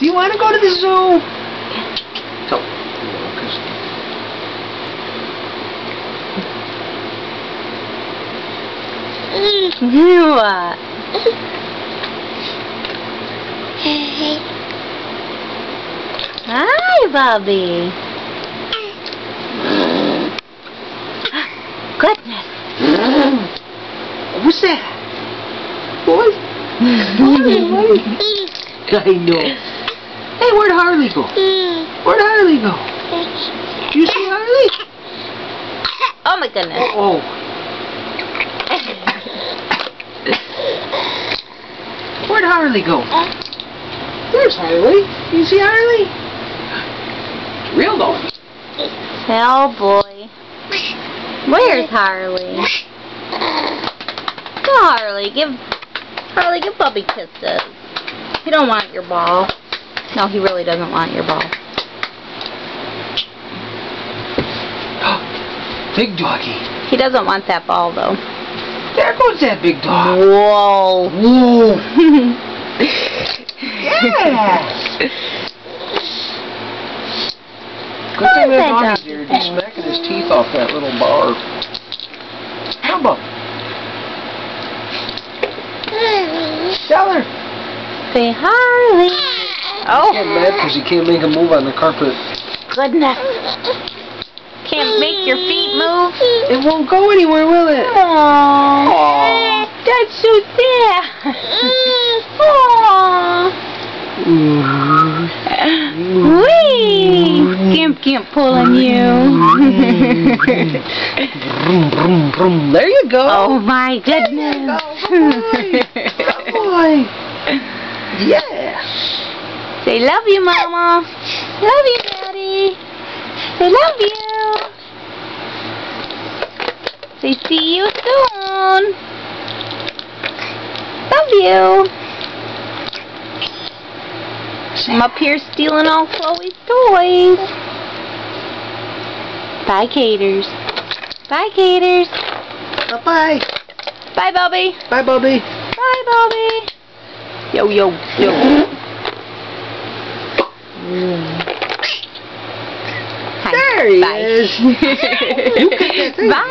Do you want to go to the zoo? Go. What? Hi, Bobby. Goodness. What's that? Boy? I know. Hey, where'd Harley go? Where'd Harley go? You see Harley? Oh my goodness. Oh. Where'd Harley go? There's Harley. You see Harley? Real dog. Oh boy. Where's Harley? Go, Harley. Give Bubby kisses. He don't want your ball. No, he really doesn't want your ball. Big doggy. He doesn't want that ball though. There goes that big dog. Whoa. Whoa. Yeah. Good thing that doggy's here. He's smacking his teeth off that little bar. Come on. Tell her. Say Harley. Oh. He's getting mad because he can't make a move on the carpet. Goodness. Can't make your feet move. It won't go anywhere, will it? Aww. That's so sad. Aww. Whee! Skimp pulling you. Vroom, vroom, vroom. There you go. Oh my goodness. Good boy. Yeah. Say love you, Mama. Love you, Daddy. Say love you. Say see you soon. Love you. I'm up here stealing all Chloe's toys. Bye, Caters. Bye, Caters. Bye-bye. Bye, Bubby. Bye, Bubby. Bye, Bubby. Yo, yo, yo. There he Bye. is. You get that thing. Bye.